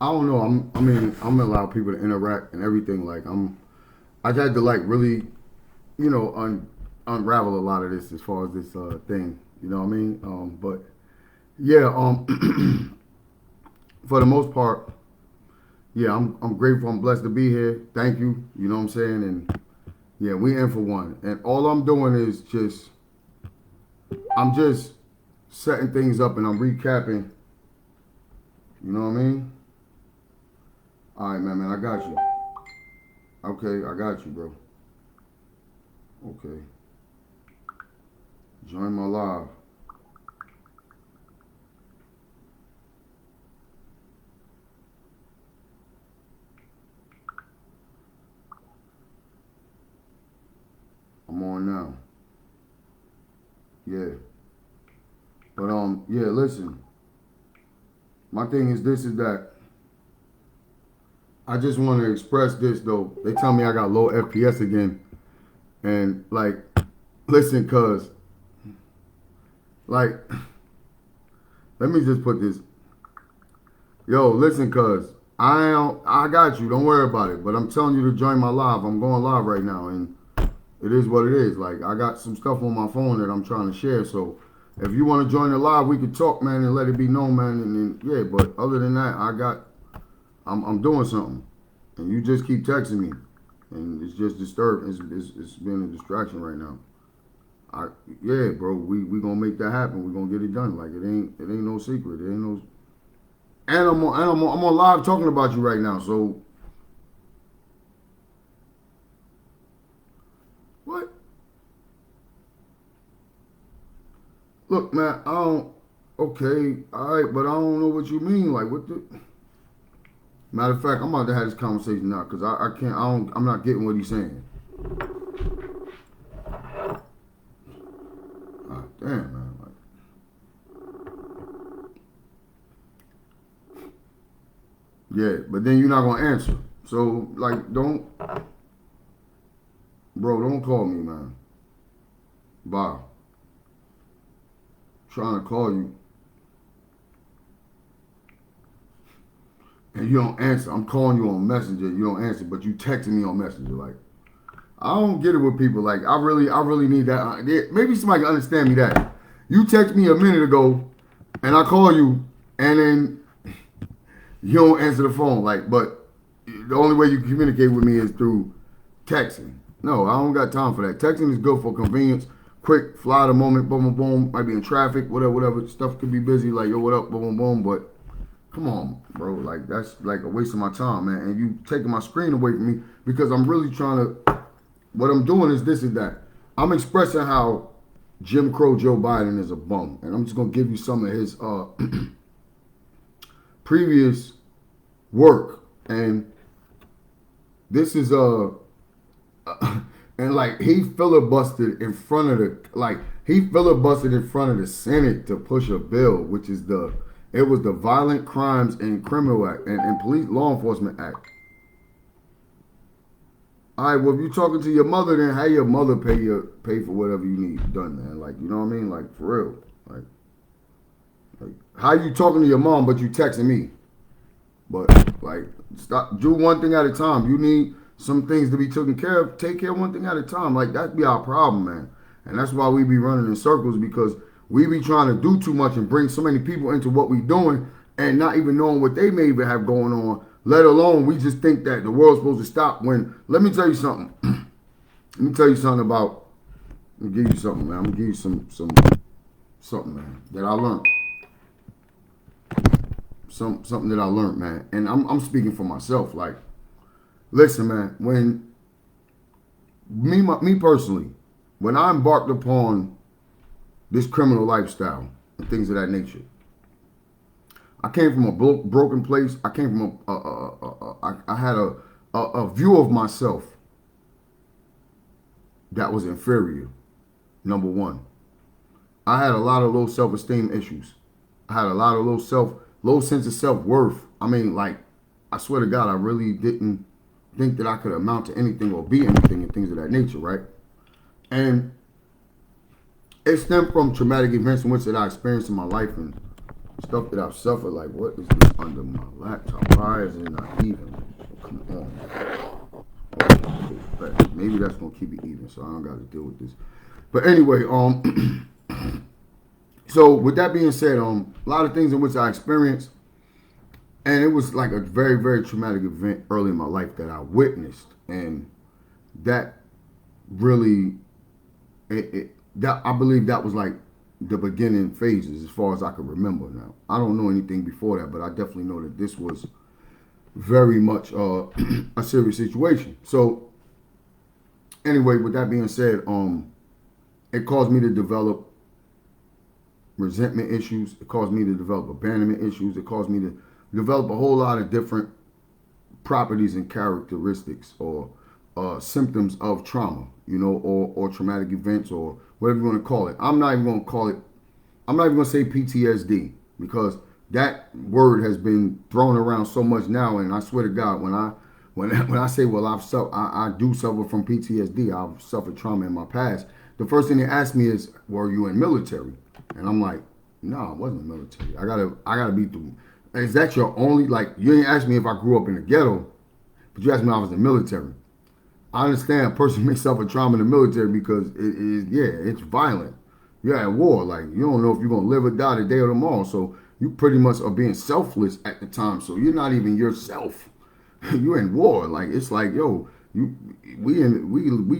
I don't know. I mean, I'm gonna allow people to interact and everything. Like I had to like really, unravel a lot of this as far as this thing. You know what I mean? But yeah, for the most part, yeah, I'm grateful. I'm blessed to be here. Thank you. You know what I'm saying? And yeah, we in for one. And all I'm doing is I'm just setting things up and I'm recapping. You know what I mean? All right, man. I got you. Okay, I got you, bro. Okay, join my live. I'm on now. Yeah, but yeah. Listen, my thing is this is that I just want to express this though. They tell me I got low FPS again, and like, listen, cause like, let me just put this. Yo, listen, cuz I got you. Don't worry about it. But I'm telling you to join my live. I'm going live right now, and it is what it is. Like I got some stuff on my phone that I'm trying to share. So if you want to join the live, we could talk, man, and let it be known, man. And then, yeah, but other than that, I'm doing something, and you just keep texting me, and it's just disturbing. It's being a distraction right now. I yeah, bro. We gonna make that happen. We gonna get it done. Like it ain't no secret. It ain't no. And I'm on live talking about you right now. So what? Look, man, I don't. Okay, all right, but I don't know what you mean. Like, what the? Matter of fact, I'm about to have this conversation now because I can't. I don't. I'm not getting what he's saying. Ah, damn, man. Like, yeah, but then you're not gonna answer. So, like, don't, bro. Don't call me, man. Bye. Trying to call you and you don't answer. I'm calling you on Messenger. You don't answer, but you texting me on Messenger. Like, I don't get it with people. Like I really need that. Maybe somebody can understand me that. You text me a minute ago, and I call you, and then you don't answer the phone. Like, but the only way you can communicate with me is through texting. No, I don't got time for that. Texting is good for convenience, quick, fly the moment, boom, boom, boom. Might be in traffic, whatever, whatever. Stuff could be busy. Like, yo, what up, boom, boom, boom. But come on, bro. Like that's like a waste of my time, man. And you taking my screen away from me because I'm really trying to what I'm doing is this and that. I'm expressing how Jim Crow Joe Biden is a bum, and I'm just gonna give you some of his previous work, and this is and like he filibustered in front of the Senate to push a bill, which is it was the Violent Crimes and Criminal Act and Police Law Enforcement Act. All right, well, if you're talking to your mother, then have your mother pay for whatever you need done, man. Like, you know what I mean? Like, for real. Like how you talking to your mom, but you texting me? But like, stop. Do one thing at a time. You need some things to be taken care of. Take care of one thing at a time. Like that be our problem, man. And that's why we be running in circles because we be trying to do too much and bring so many people into what we doing and not even knowing what they may even have going on. Let alone we just think that the world's supposed to stop. When let me tell you something. Let me tell you something about. Let me give you something, man. I'm gonna give you some something, man, that I learned. Something that I learned, man. And I'm speaking for myself. Like, listen, man. When me personally, when I embarked upon this criminal lifestyle and things of that nature, I came from a broken place. I came from I had a view of myself that was inferior. Number one, I had a lot of low self esteem issues. I had a lot of low sense of self worth. I mean, like, I swear to God, I really didn't think that I could amount to anything or be anything and things of that nature, right? And it stemmed from traumatic events in which that I experienced in my life, and stuff that I've suffered. Like, what is this under my laptop? Why is it not even? Come on. Okay, cool. But maybe that's gonna keep it even, so I don't got to deal with this. But anyway, so with that being said, a lot of things in which I experienced, and it was like a very, very traumatic event early in my life that I witnessed, and that really, that I believe that was like the beginning phases as far as I can remember. Now I don't know anything before that, but I definitely know that this was very much a serious situation. So anyway, with that being said, it caused me to develop resentment issues. It caused me to develop abandonment issues. It caused me to develop a whole lot of different properties and characteristics or symptoms of trauma, or traumatic events or whatever you want to call it. I'm not even going to call it, I'm not even going to say PTSD because that word has been thrown around so much now. And I swear to God, when I say, well, I do suffer from PTSD, I've suffered trauma in my past. The first thing they ask me is, were you in military? And I'm like, no, I wasn't military. I gotta be through. Is that your only, like, you ain't asked me if I grew up in the ghetto, but you asked me if I was in the military. I understand a person may suffer trauma in the military because it's violent. You're at war. Like, you don't know if you're going to live or die today or tomorrow. So you pretty much are being selfless at the time. So you're not even yourself. You're in war. Like, it's like, yo, we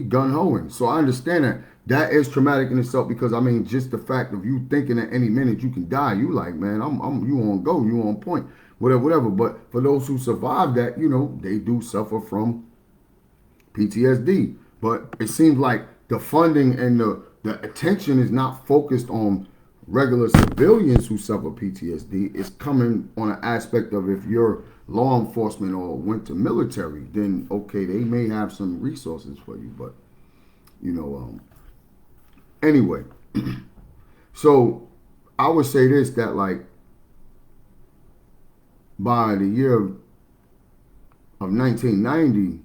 gun hoeing. So I understand that. That is traumatic in itself because, I mean, just the fact of you thinking at any minute you can die, you like, man, you on go, you on point, whatever. But for those who survive that, they do suffer from PTSD. But it seems like the funding and the attention is not focused on regular civilians who suffer PTSD. It's coming on an aspect of if you're law enforcement or went to military, then okay, they may have some resources for you. But, anyway, so I would say this, that like by the year of 1990,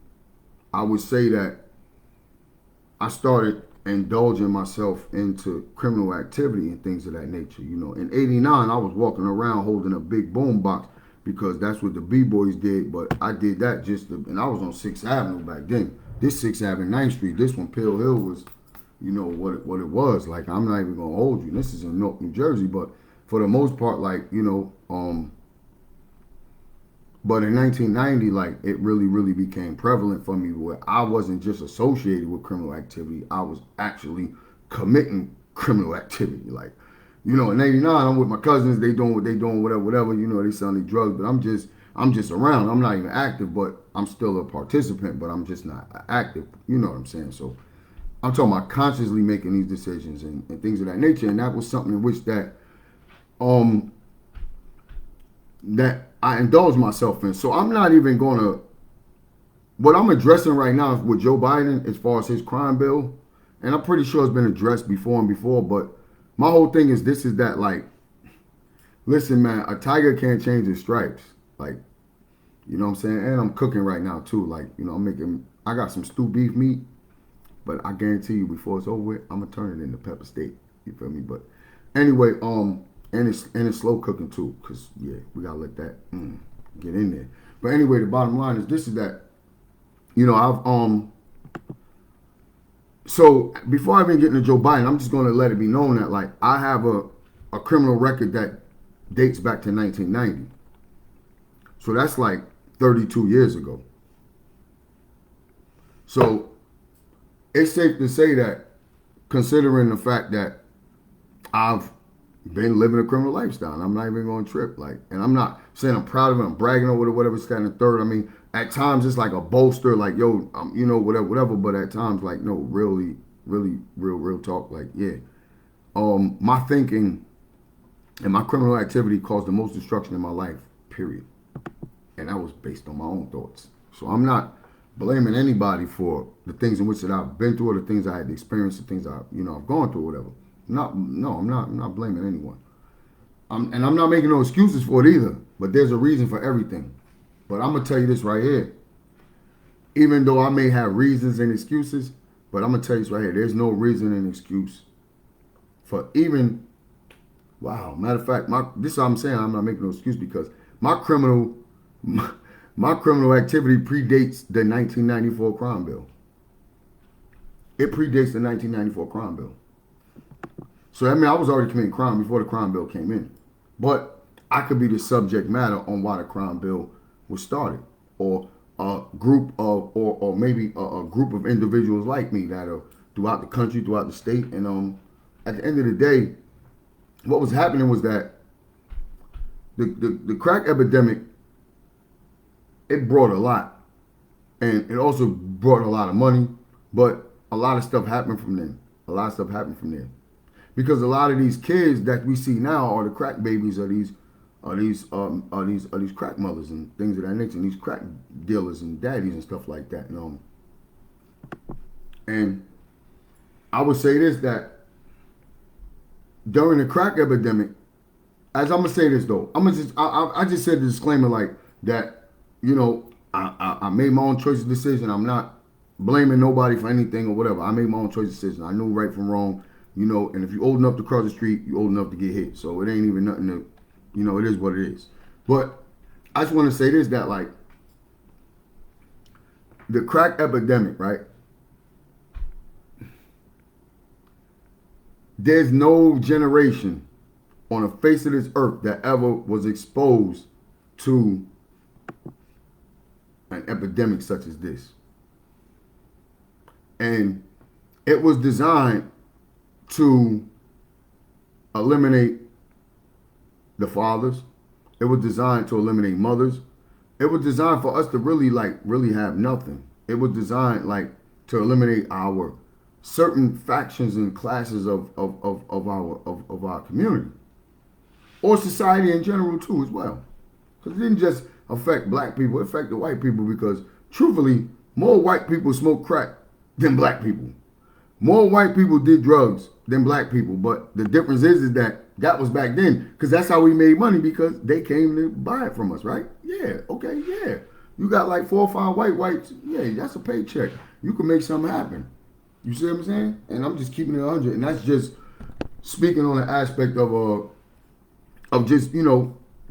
I would say that I started indulging myself into criminal activity and things of that nature. In '89, I was walking around holding a big boom box because that's what the B-boys did. But I did that and I was on 6th Avenue back then. This 6th Avenue, 9th Street. This one, Pill Hill, was, what it was. Like, I'm not even gonna hold you. This is in Newark, New Jersey, but for the most part, like, but in 1990, like, it really, really became prevalent for me where I wasn't just associated with criminal activity. I was actually committing criminal activity. Like, in '89, I'm with my cousins. They doing what they doing, whatever. They selling drugs, but I'm just around. I'm not even active, but I'm still a participant, but I'm just not active. You know what I'm saying? So I'm talking about consciously making these decisions and things of that nature. And that was something in which that I indulge myself in. So I'm not even going to, what I'm addressing right now is with Joe Biden as far as his crime bill, and I'm pretty sure it's been addressed before, but my whole thing is this, is that, like, listen, man, a tiger can't change his stripes. Like, you know what I'm saying? And I'm cooking right now too. Like, I got some stew beef meat, but I guarantee you before it's over with, I'm gonna turn it into pepper steak. You feel me? But anyway, and it's slow cooking too, cause yeah, we gotta let that get in there. But anyway, the bottom line is this, is that, I've so before I even get into Joe Biden, I'm just gonna let it be known that, like, I have a criminal record that dates back to 1990. So that's like 32 years ago. So it's safe to say that, considering the fact that I've been living a criminal lifestyle, and I'm not even going to trip. Like, and I'm not saying I'm proud of it, I'm bragging over it, whatever, standing third. I mean, at times it's like a bolster, like, yo, whatever. But at times, like, no, really, really, real talk. Like, yeah, my thinking and my criminal activity caused the most destruction in my life, period. And that was based on my own thoughts. So I'm not blaming anybody for the things in which that I've been through, or the things I had experienced, the things I've gone through, or whatever. I'm not blaming anyone. And I'm not making no excuses for it either. But there's a reason for everything. But I'm gonna tell you this right here. Even though I may have reasons and excuses, but I'm gonna tell you this right here. There's no reason and excuse for even Wow. Matter of fact, this is what I'm saying. I'm not making no excuse because my criminal my, my criminal activity predates the 1994 crime bill. It predates the 1994 crime bill. So I mean, I was already committing crime before the crime bill came in. But I could be the subject matter on why the crime bill was started, or a group of, or maybe a group of individuals like me that are throughout the country, throughout the state, and at the end of the day, what was happening was that the crack epidemic, it brought a lot, and it also brought a lot of money, but a lot of stuff happened from then. A lot of stuff happened from there. Because a lot of these kids that we see now are the crack babies, are these crack mothers and things of that nature, and these crack dealers and daddies and stuff like that. And I would say this, that during the crack epidemic, as I'm gonna say this though, I just said the disclaimer like that, I made my own choice of decision. I'm not blaming nobody for anything or whatever. I made my own choice of decision. I knew right from wrong, and if you're old enough to cross the street, you're old enough to get hit. So it ain't even nothing to, it is what it is. But I just want to say this, that like the crack epidemic, right? There's no generation on the face of this earth that ever was exposed to an epidemic such as this. And it was designed to eliminate the fathers. It was designed to eliminate mothers. It was designed for us to really have nothing. It was designed to eliminate our certain factions and classes of our community, or society in general too as well. Because it didn't just affect black people, it affected white people, because truthfully, more white people smoke crack than black people. More white people did drugs than black people. But the difference is that was back then, because that's how we made money, because they came to buy it from us, right? Yeah, okay, yeah. You got like 4 or 5 whites, yeah, that's a paycheck. You can make something happen. You see what I'm saying? And I'm just keeping it 100, and that's just speaking on the aspect of just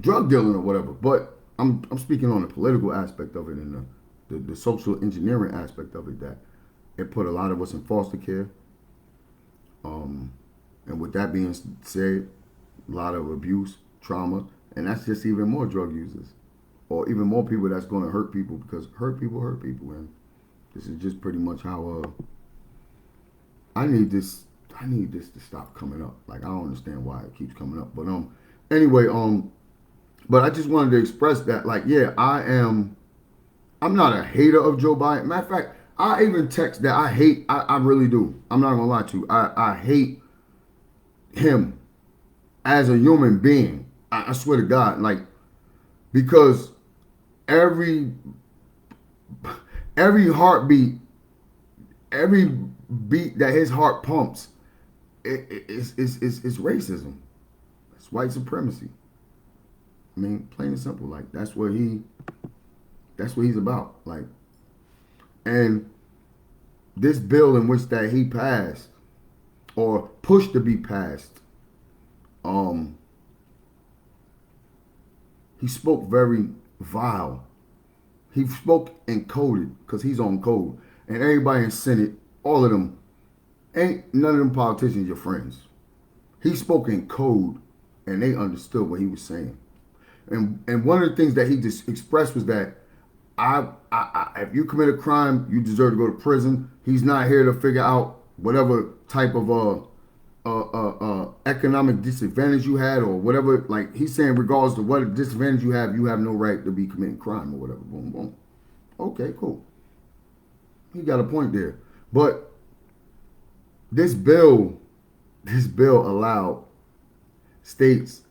drug dealing or whatever. But I'm speaking on the political aspect of it and the social engineering aspect of it, that it put a lot of us in foster care. And with that being said, a lot of abuse, trauma, and that's just even more drug users, or even more people that's going to hurt people, because hurt people, and this is just pretty much how I need this to stop coming up. Like, I don't understand why it keeps coming up, but anyway, but I just wanted to express that, like, yeah, I'm not a hater of Joe Biden. Matter of fact, I even text that I really do. I'm not gonna lie to you. I hate him as a human being. I swear to God, like, because every heartbeat, every beat that his heart pumps, it's racism. It's white supremacy. I mean, plain and simple. Like, that's what he's about. Like, and this bill in which that he passed, or pushed to be passed, he spoke very vile. He spoke in coded, because he's on code. And everybody in Senate, all of them, ain't none of them politicians your friends. He spoke in code, and they understood what he was saying. And one of the things that he just expressed was that if you commit a crime, you deserve to go to prison. He's not here to figure out whatever type of economic disadvantage you had, or whatever. Like, he's saying, regardless of what disadvantage you have no right to be committing crime or whatever. Boom, boom. Okay, cool. He got a point there. But this bill allowed states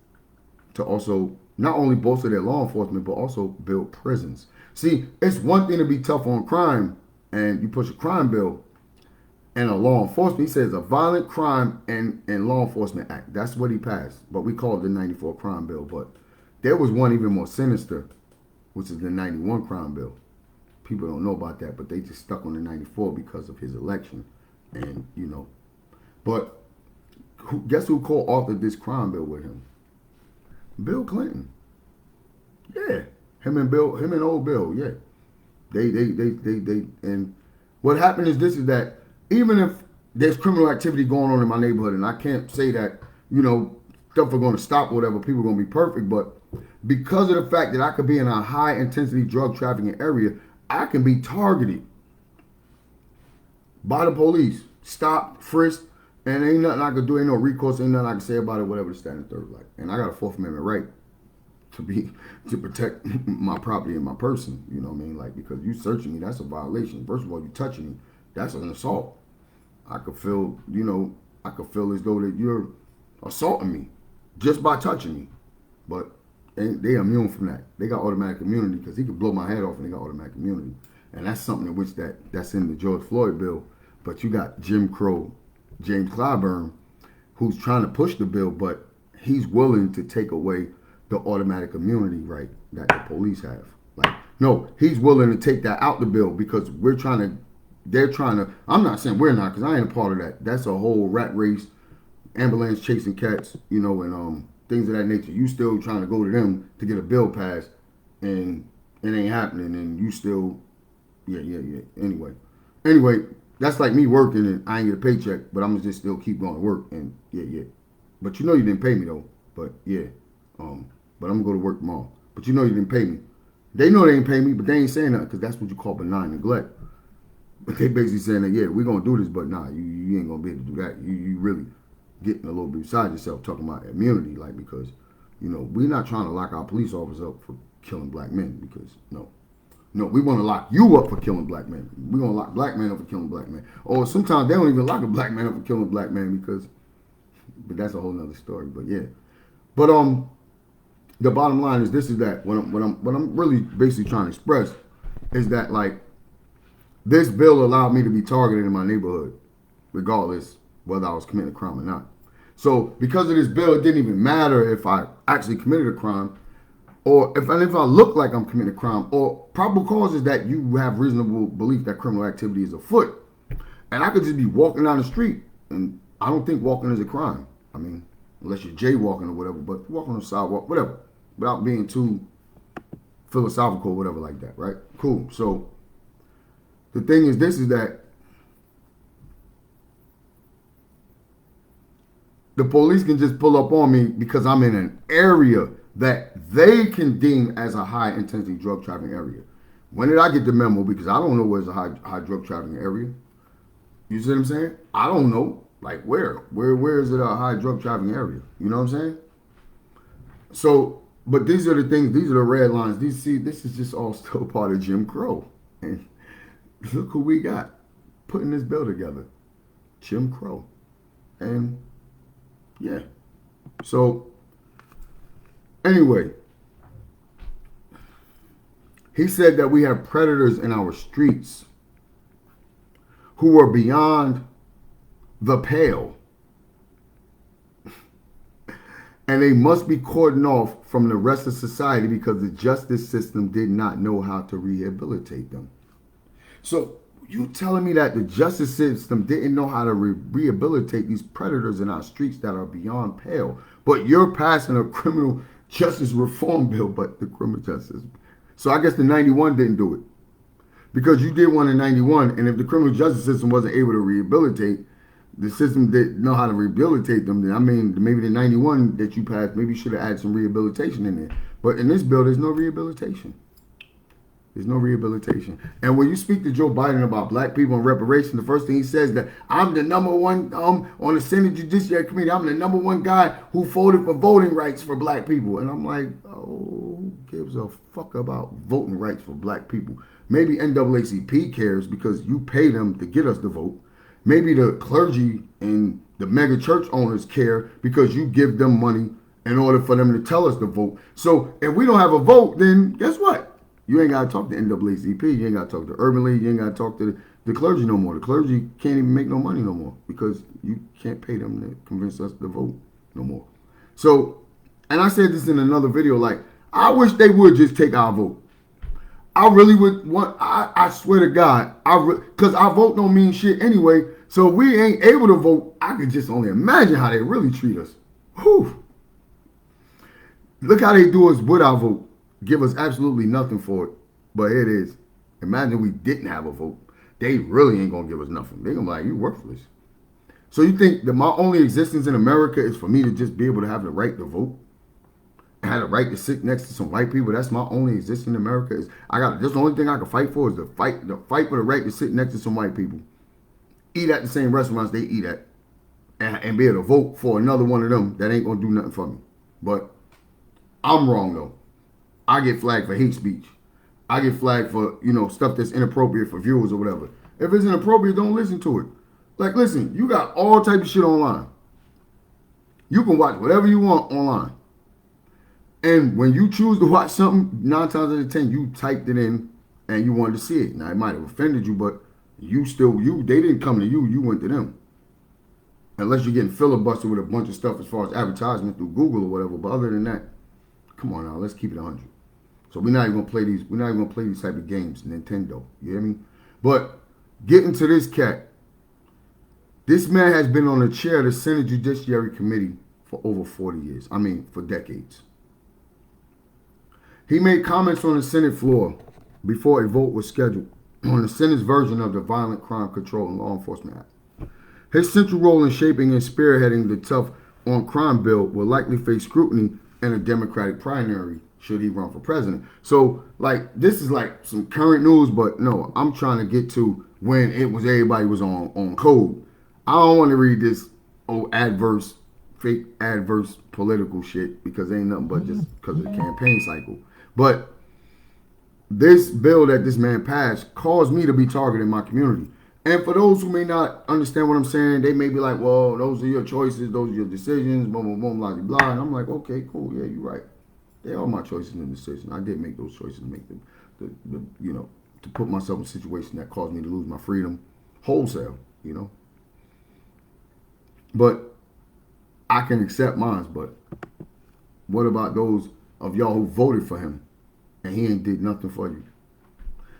to also not only bolster their law enforcement, but also build prisons. See, it's one thing to be tough on crime, and you push a crime bill and a law enforcement. He says a violent crime and law enforcement act. That's what he passed. But we call it the 94 crime bill. But there was one even more sinister, which is the 91 crime bill. People don't know about that, but they just stuck on the 94 because of his election. And, but Guess who co-authored this crime bill with him? Bill Clinton. Yeah, him and old Bill. Yeah, they. And what happened is this: is that even if there's criminal activity going on in my neighborhood, and I can't say that stuff are going to stop, or whatever, people are going to be perfect, but because of the fact that I could be in a high intensity drug trafficking area, I can be targeted by the police, stopped, frisked, and ain't nothing I could do, ain't no recourse, ain't nothing I can say about it, whatever the standard third like. And I got a Fourth Amendment right to protect my property and my person. You know what I mean? Like, because you searching me, that's a violation. First of all, you touching me, that's an assault. I could feel as though that you're assaulting me just by touching me. But they immune from that. They got automatic immunity because he could blow my head off and they got automatic immunity. And that's something in which that's in the George Floyd bill. But you got Jim Crow, James Clyburn, who's trying to push the bill, but he's willing to take away the automatic immunity right that the police have. Like, no, he's willing to take that out the bill because they're trying to, I'm not saying we're not, because I ain't a part of that. That's a whole rat race, ambulance chasing cats, and things of that nature. You still trying to go to them to get a bill passed, and it ain't happening, and you still, yeah. Anyway, that's like me working and I ain't get a paycheck, but I'm gonna just still keep going to work, and yeah. But you didn't pay me though, but yeah. But I'm gonna go to work tomorrow. But you didn't pay me. They know they ain't pay me, but they ain't saying nothing because that's what you call benign neglect. But they basically saying that, yeah, we're gonna do this, but nah, you ain't gonna be able to do that. You really getting a little bit beside yourself talking about immunity, like, because we're not trying to lock our police officers up for killing black men, because no, we want to lock you up for killing black men. We're gonna lock black men up for killing black men. Or sometimes they don't even lock a black man up for killing black men but that's a whole nother story. But yeah, but the bottom line is this: is that what I'm really basically trying to express is that, like, this bill allowed me to be targeted in my neighborhood, regardless whether I was committing a crime or not. So because of this bill, it didn't even matter if I actually committed a crime, or if I look like I'm committing a crime, or probable cause is that you have reasonable belief that criminal activity is afoot. And I could just be walking down the street, and I don't think walking is a crime. I mean, unless you're jaywalking or whatever, but walking on the sidewalk, whatever, without being too philosophical or whatever like that, right? Cool. So the thing is this: is that the police can just pull up on me because I'm in an area that they can deem as a high intensity drug trafficking area. When did I get the memo? Because I don't know where's a high drug trafficking area. You see what I'm saying? I don't know. Like, where is it a high drug trafficking area? You know what I'm saying? So, but these are the things, these are the red lines. This is just all still part of Jim Crow. And look who we got putting this bill together. Jim Crow. And yeah. So anyway, he said that we have predators in our streets who are beyond the pale, and they must be cordoned off from the rest of society because the justice system did not know how to rehabilitate them. So you telling me that the justice system didn't know how to rehabilitate these predators in our streets that are beyond pale, but you're passing a criminal justice reform bill, but the criminal justice. So I guess the 91 didn't do it. Because you did one in 91, and if the criminal justice system wasn't able to rehabilitate, the system didn't know how to rehabilitate them, then I mean, maybe the 91 that you passed, maybe you should have added some rehabilitation in there. But in this bill, there's no rehabilitation. There's no rehabilitation. And when you speak to Joe Biden about black people and reparation, the first thing he says is that I'm the number one on the Senate Judiciary Committee. I'm the number one guy who voted for voting rights for black people. And I'm like, oh, who gives a fuck about voting rights for black people? Maybe NAACP cares because you pay them to get us to vote. Maybe the clergy and the mega church owners care because you give them money in order for them to tell us to vote. So if we don't have a vote, then guess what? You ain't got to talk to NAACP. You ain't got to talk to Urban League. You ain't got to talk to the clergy no more. The clergy can't even make no money no more because you can't pay them to convince us to vote no more. So, and I said this in another video, like, I wish they would just take our vote. I really would want, I swear to God, because our vote don't mean shit anyway. So if we ain't able to vote, I can just only imagine how they really treat us. Whew. Look how they do us with our vote. Give us absolutely nothing for it. But here it is. Imagine we didn't have a vote. They really ain't gonna give us nothing. They gonna be like, you worthless. So you think that my only existence in America is for me to just be able to have the right to vote? And have the right to sit next to some white people? That's my only existence in America. Is that's the only thing I can fight for is the fight for the right to sit next to some white people. Eat at the same restaurants they eat at. And be able to vote for another one of them that ain't gonna do nothing for me. But I'm wrong though. I get flagged for hate speech. I get flagged for, stuff that's inappropriate for viewers or whatever. If it's inappropriate, don't listen to it. Like, listen, you got all type of shit online. You can watch whatever you want online. And when you choose to watch something, 9 times out of 10, you typed it in and you wanted to see it. Now, it might have offended you, but they didn't come to you, you went to them. Unless you're getting filibustered with a bunch of stuff as far as advertisement through Google or whatever. But other than that, come on now, let's keep it 100. So we're not even gonna play these. We're not even gonna play these type of games, Nintendo. You hear me? But getting to this cat, this man has been on the chair of the Senate Judiciary Committee for over 40 years. I mean, for decades. He made comments on the Senate floor before a vote was scheduled on the Senate's version of the Violent Crime Control and Law Enforcement Act. His central role in shaping and spearheading the tough on crime bill will likely face scrutiny in a Democratic primary should he run for president. So, this is some current news, but no, I'm trying to get to when everybody was on code. I don't want to read this fake adverse political shit because it ain't nothing but just because of the campaign cycle. But this bill that this man passed caused me to be targeted in my community. And for those who may not understand what I'm saying, they may be like, well, those are your choices, those are your decisions, blah, blah, blah, blah, blah. And I'm like, okay, cool, yeah, you're right. They are my choices and decisions. I did make those choices to make them, to put myself in a situation that caused me to lose my freedom wholesale, But I can accept mine, but what about those of y'all who voted for him and he ain't did nothing for you?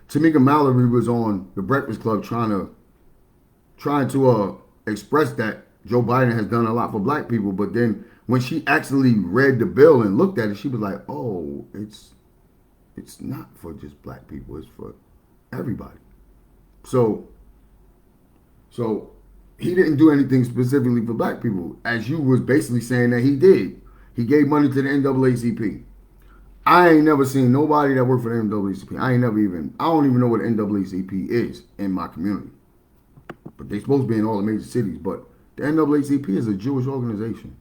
Tamika Mallory was on The Breakfast Club trying to express that Joe Biden has done a lot for black people, but then when she actually read the bill and looked at it, she was like, oh, it's not for just black people, it's for everybody. So he didn't do anything specifically for black people, as you was basically saying that he did. He gave money to the NAACP. I ain't never seen nobody that worked for the NAACP. I don't even know what the NAACP is in my community. But they supposed to be in all the major cities. But the NAACP is a Jewish organization.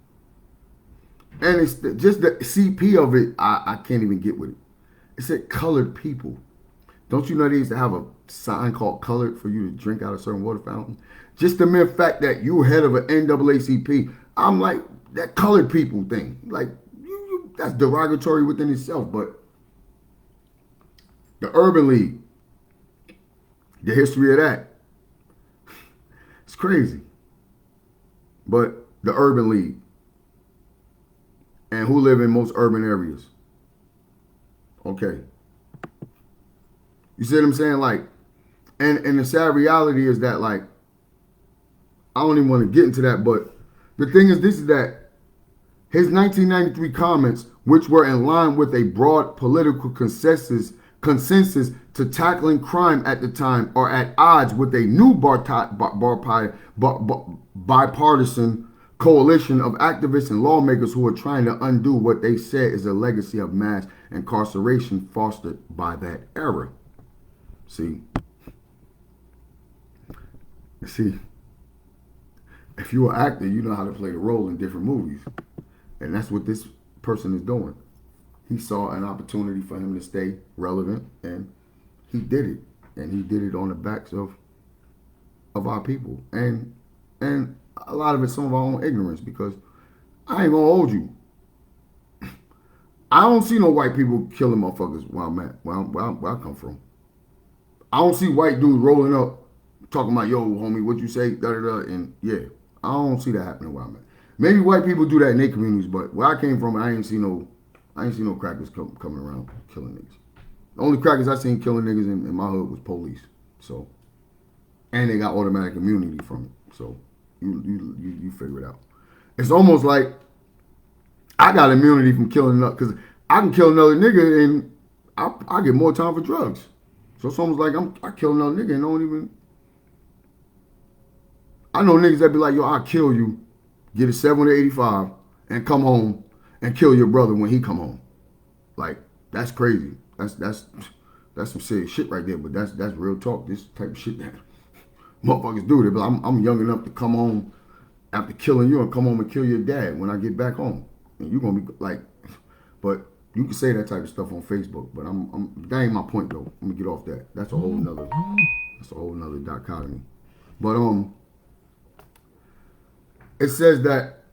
And it's just the CP of it, I can't even get with it. It said colored people. Don't you know they used to have a sign called colored for you to drink out of a certain water fountain? Just the mere fact that you're head of an NAACP, I'm like, that colored people thing. That's derogatory within itself. But the Urban League, the history of that, it's crazy. But the Urban League, and who live in most urban areas. Okay. You see what I'm saying? And the sad reality is that, I don't even want to get into that, but the thing is that his 1993 comments, which were in line with a broad political consensus to tackling crime at the time, are at odds with a new bipartisan coalition of activists and lawmakers who are trying to undo what they said is a legacy of mass incarceration fostered by that era. See, if you're an actor, you know how to play the role in different movies. And that's what this person is doing. He saw an opportunity for him to stay relevant, and he did it. And he did it on the backs of our people. And a lot of it's some of our own ignorance, because I ain't gonna hold you. I don't see no white people killing motherfuckers where I'm at, where I come from. I don't see white dudes rolling up talking about, yo, homie, what you say, da-da-da, and yeah. I don't see that happening where I'm at. Maybe white people do that in their communities, but where I came from, I ain't see no crackers coming around killing niggas. The only crackers I seen killing niggas in my hood was police. So, and they got automatic immunity from it. So you figure it out. It's almost like I got immunity from killing up because I can kill another nigga and I get more time for drugs. So it's almost like I kill another nigga and don't even. I know niggas that be like, yo, I'll kill you, get a 7 to 85, and come home and kill your brother when he come home. Like, that's crazy. That's some serious shit right there. But that's real talk. This type of shit that motherfuckers do. They be like, I'm young enough to come home after killing you and come home and kill your dad when I get back home. And you're gonna be like, but you can say that type of stuff on Facebook. But that ain't my point though. I'm gonna get off that. That's a whole nother dichotomy. But it says that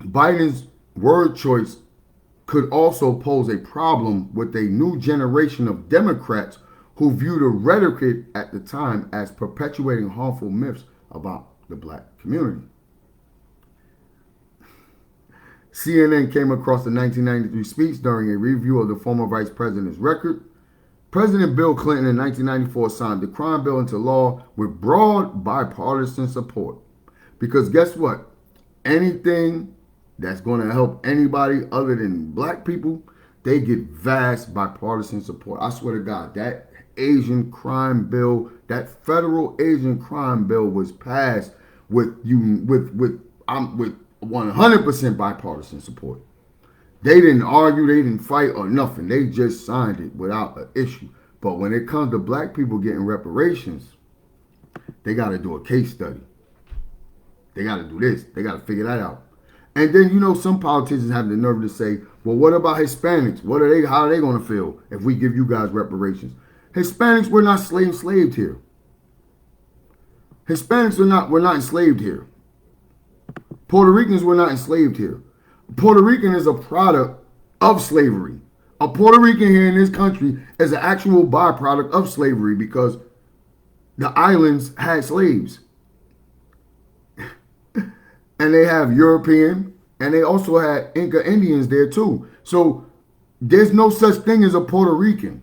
Biden's word choice could also pose a problem with a new generation of Democrats who view the rhetoric at the time as perpetuating harmful myths about the black community. CNN came across the 1993 speech during a review of the former vice president's record. President Bill Clinton in 1994 signed the crime bill into law with broad bipartisan support. Because guess what? Anything that's going to help anybody other than black people, they get vast bipartisan support. I swear to God, that Asian crime bill, that federal Asian crime bill was passed with 100% bipartisan support. They didn't argue, they didn't fight or nothing. They just signed it without an issue. But when it comes to black people getting reparations, they got to do a case study. They got to do this. They got to figure that out. And then, some politicians have the nerve to say, well, what about Hispanics? How are they going to feel if we give you guys reparations? Hispanics were not enslaved here. Hispanics were not enslaved here. Puerto Ricans were not enslaved here. Puerto Rican is a product of slavery. A Puerto Rican here in this country is an actual byproduct of slavery because the islands had slaves. And they have European, and they also had Inca Indians there too. So there's no such thing as a Puerto Rican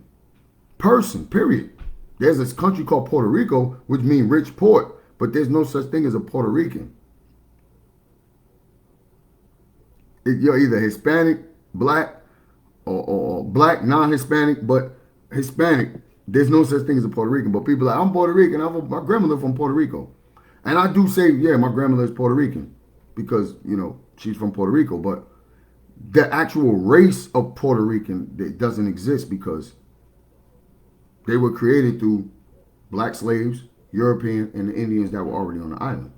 person, period. There's this country called Puerto Rico, which means rich port, but there's no such thing as a Puerto Rican. You're either Hispanic, black, or black, non-Hispanic, but Hispanic. There's no such thing as a Puerto Rican. But people are like, I'm Puerto Rican. My grandmother from Puerto Rico. And I do say, yeah, my grandmother is Puerto Rican because, she's from Puerto Rico. But the actual race of Puerto Rican that doesn't exist because they were created through black slaves, European, and the Indians that were already on the island.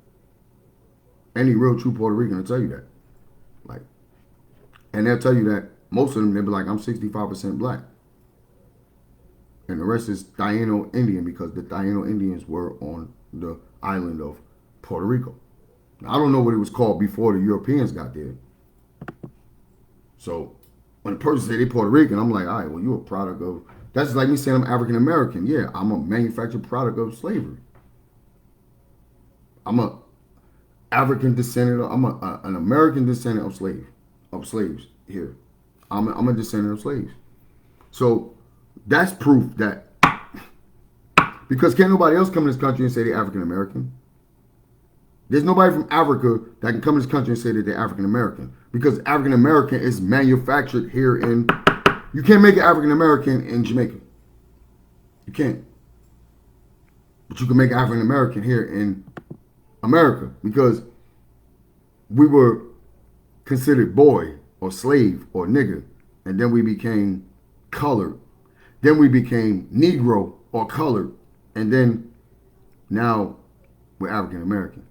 Any real true Puerto Rican will tell you that. And they'll tell you that most of them, they'll be like, I'm 65% black. And the rest is Taino Indian because the Taino Indians were on the island of Puerto Rico. Now, I don't know what it was called before the Europeans got there. So when a person say they Puerto Rican, I'm like, all right, well, you're a product of, that's just like me saying I'm African American. Yeah, I'm a manufactured product of slavery. I'm a African descendant, I'm an American descendant of slaves here. I'm a descendant of slaves. So that's proof that, because can't nobody else come in this country and say they're African American. There's nobody from Africa that can come in this country and say that they're African American because African American is manufactured here in, you can't make an African American in Jamaica. You can't. But you can make an African American here in America because we were considered boy or slave or nigger, and then we became colored. Then we became Negro or colored, and then now we're African American.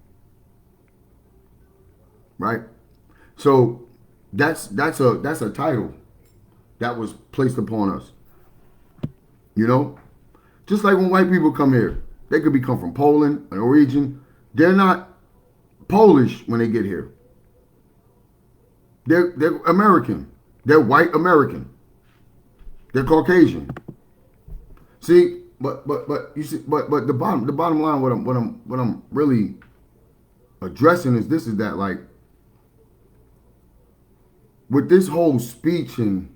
Right? So that's a title that was placed upon us. Just like when white people come here, they could come from Poland, a Norwegian. They're not Polish when they get here. They're American. They're white American. They're Caucasian. See, but you see, but the bottom line, what I'm really addressing is that like with this whole speech and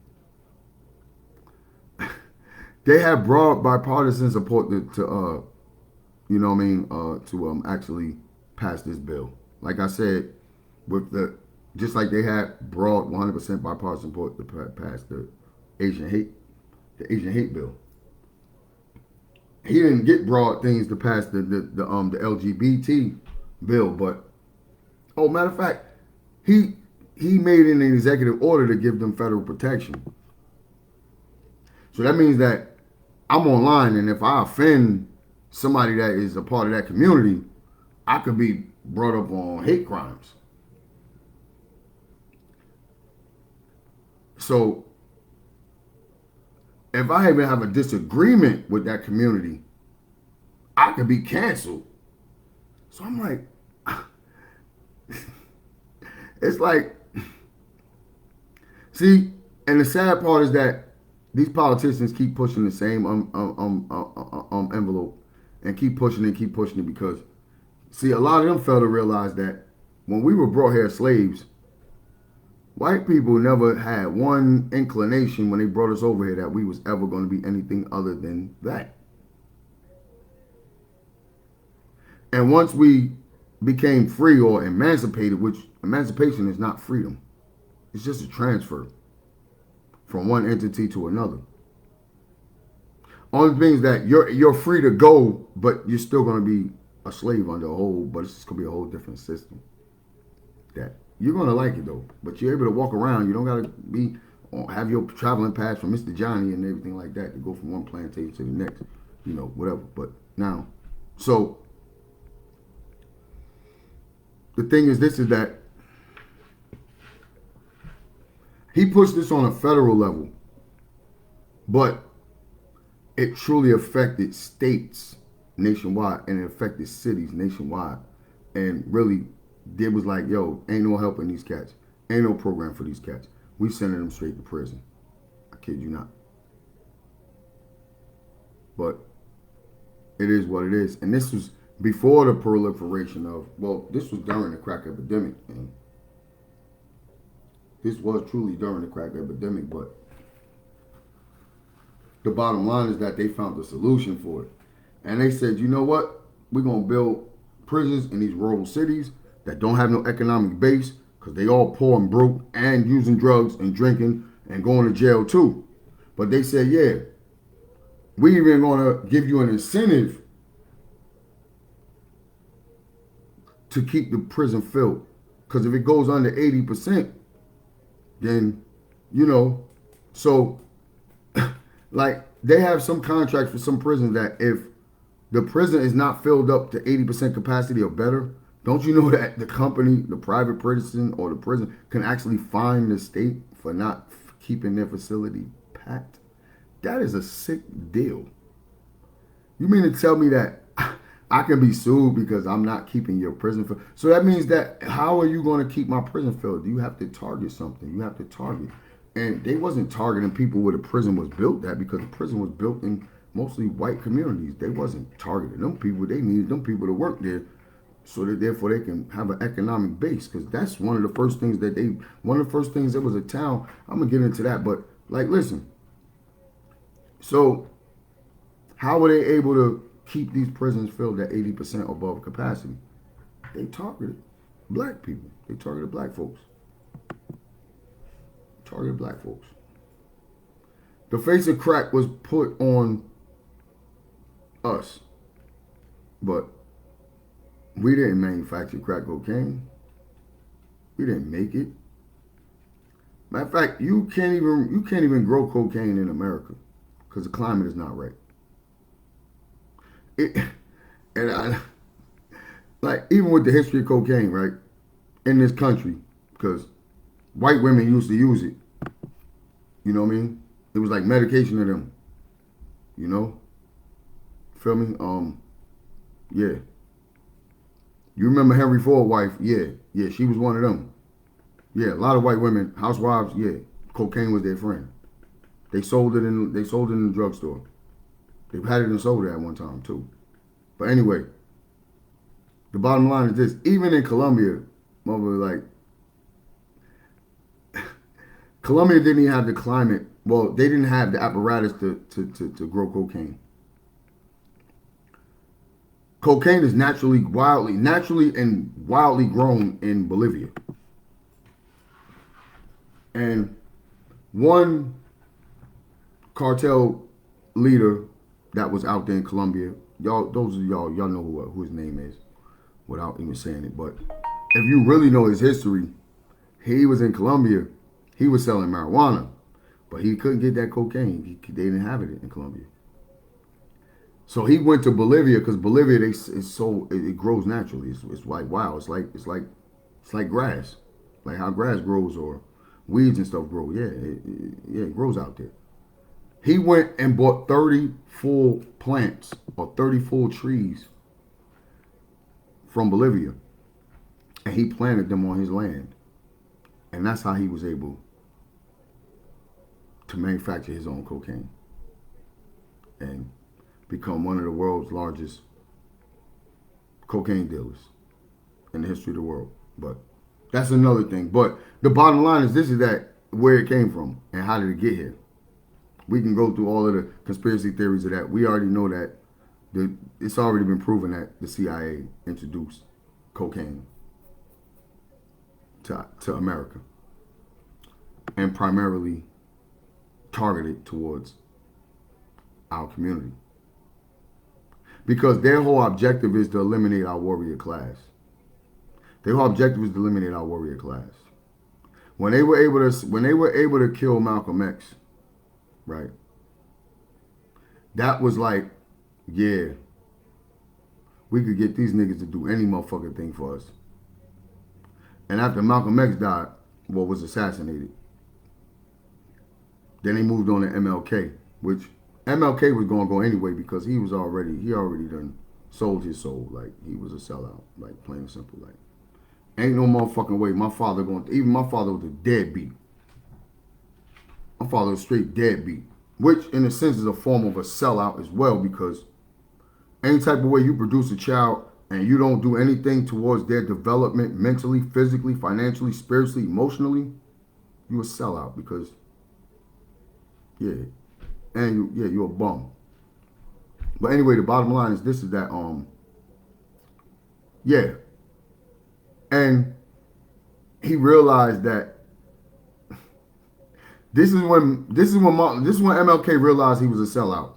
they have broad bipartisan support to you know what I mean, to actually pass this bill. Like I said, with the just like they had broad 100% bipartisan support to pass Asian hate the Asian hate bill. He didn't get broad things to pass the LGBT bill, but oh, matter of fact, he he made an executive order to give them federal protection. So that means that I'm online, and if I offend somebody that is a part of that community, I could be brought up on hate crimes. So if I even have a disagreement with that community, I could be canceled. So I'm like, it's like, see, and the sad part is that these politicians keep pushing the same envelope and keep pushing it because, see, a lot of them fail to realize that when we were brought here as slaves, white people never had one inclination when they brought us over here that we was ever going to be anything other than that. And once we became free or emancipated, which emancipation is not freedom, it's just a transfer from one entity to another. Only thing is that you're free to go, but you're still going to be a slave under a whole, but it's just going to be a whole different system. That you're going to like it though, but you're able to walk around. You don't got to be have your traveling pass from Mr. Johnny and everything like that to go from one plantation to the next, you know, whatever. But now, so the thing is, this is that he pushed this on a federal level, but it truly affected states nationwide and it affected cities nationwide. And really, they was like, yo, ain't no helping these cats. Ain't no program for these cats. We sending them straight to prison. I kid you not. But it is what it is. And this was before the proliferation of, well, this was during the crack epidemic. And this was truly during the crack epidemic, but the bottom line is that they found a solution for it. And they said, you know what? We're going to build prisons in these rural cities that don't have no economic base because they all poor and broke and using drugs and drinking and going to jail too. But they said, yeah, we even going to give you an incentive to keep the prison filled. Because if it goes under 80%, then, you know, so like they have some contracts for some prisons that if the prison is not filled up to 80% capacity or better, don't you know that the company, the private prison or the prison can actually fine the state for not keeping their facility packed? That is a sick deal. You mean to tell me that I can be sued because I'm not keeping your prison filled? So that means that how are you going to keep my prison filled? You have to target something. You have to target. And they wasn't targeting people where the prison was built at because the prison was built in mostly white communities. They wasn't targeting them people. They needed them people to work there so that therefore they can have an economic base, because that's one of the first things that there was a town. I'm going to get into that, but like, listen. So how were they able to keep these prisons filled at 80% above capacity? They targeted black people. They targeted black folks. The face of crack was put on us, but we didn't manufacture crack cocaine. We didn't make it. Matter of fact, you can't even grow cocaine in America because the climate is not right. Like even with the history of cocaine, right, in this country, because white women used to use it. You know what I mean? It was like medication to them. You know? Feel me? Yeah. You remember Henry Ford's wife? Yeah, she was one of them. Yeah, a lot of white women, housewives, yeah, cocaine was their friend. They sold it in the drugstore. They've had it in soda at one time too. But anyway, the bottom line is this: even in Colombia, Colombia didn't even have the climate. Well, they didn't have the apparatus to grow cocaine. Cocaine is naturally and wildly grown in Bolivia. And one cartel leader that was out there in Colombia, those of y'all know who his name is without even saying it. But if you really know his history, he was in Colombia. He was selling marijuana, but he couldn't get that cocaine. They didn't have it in Colombia. So he went to Bolivia because Bolivia it grows naturally. It's like wow. It's like grass, like how grass grows or weeds and stuff grow. Yeah, it grows out there. He went and bought 30 full plants or 30 full trees from Bolivia, and he planted them on his land, and that's how he was able to manufacture his own cocaine and become one of the world's largest cocaine dealers in the history of the world. But that's another thing. But the bottom line is that where it came from and how did it get here. We can go through all of the conspiracy theories of that. We already know that it's already been proven that the CIA introduced cocaine to America and primarily targeted towards our community. Because their whole objective is to eliminate our warrior class. Their whole objective is to eliminate our warrior class. When they were able to kill Malcolm X, right? That was like, yeah, we could get these niggas to do any motherfucking thing for us. And after Malcolm X died, was assassinated, then they moved on to MLK, which MLK was gonna go anyway because he already done sold his soul. Like he was a sellout, like plain and simple. Like ain't no motherfucking way my father was a deadbeat. My father was straight deadbeat, which in a sense is a form of a sellout as well because any type of way you produce a child and you don't do anything towards their development mentally, physically, financially, spiritually, emotionally, you a sellout because and you're a bum. But anyway, the bottom line is that and he realized that this is when MLK realized he was a sellout.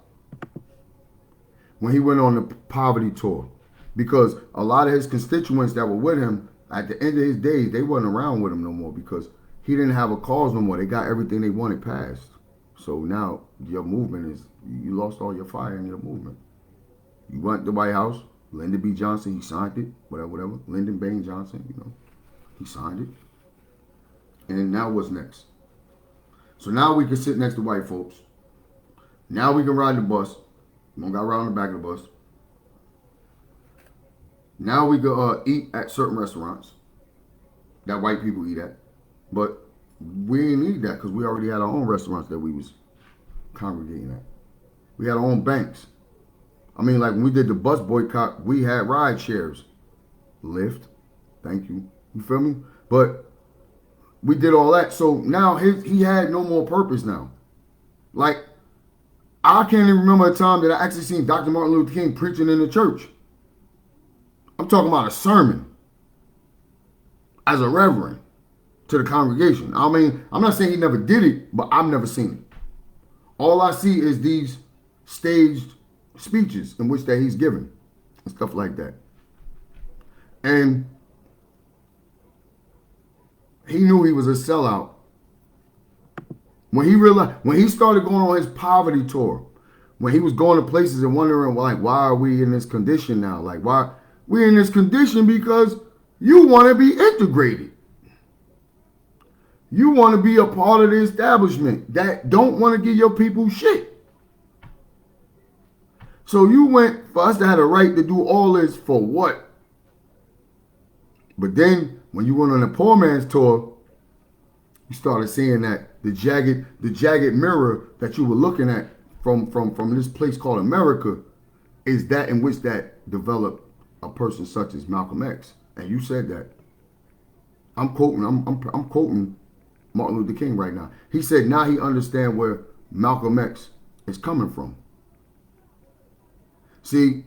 When he went on the poverty tour, because a lot of his constituents that were with him at the end of his days, they wasn't around with him no more because he didn't have a cause no more. They got everything they wanted passed. So now your movement you lost all your fire in your movement. You went to the White House, Lyndon B. Johnson, he signed it, whatever. Lyndon Baines Johnson, he signed it. And now what's next? So now we can sit next to white folks. Now we can ride the bus. We don't got to ride on the back of the bus. Now we can eat at certain restaurants that white people eat at. But we didn't need that because we already had our own restaurants that we was congregating at. We had our own banks. I mean, like when we did the bus boycott, we had ride shares. Lyft, thank you. You feel me? But we did all that. So now he had no more purpose now. Like, I can't even remember a time that I actually seen Dr. Martin Luther King preaching in the church. I'm talking about a sermon as a reverend to the congregation. I mean, I'm not saying he never did it, but I've never seen it. All I see is these staged speeches in which that he's given and stuff like that. And he knew he was a sellout when he started going on his poverty tour, when he was going to places and wondering like, why are we in this condition now? Like, why we're in this condition? Because you want to be integrated. You want to be a part of the establishment that don't want to give your people shit. So you went for us to have a right to do all this for what? But then when you went on the poor man's tour, you started seeing that the jagged mirror that you were looking at from this place called America is that in which that developed a person such as Malcolm X. And you said that. I'm quoting Martin Luther King right now. He said now he understands where Malcolm X is coming from. See,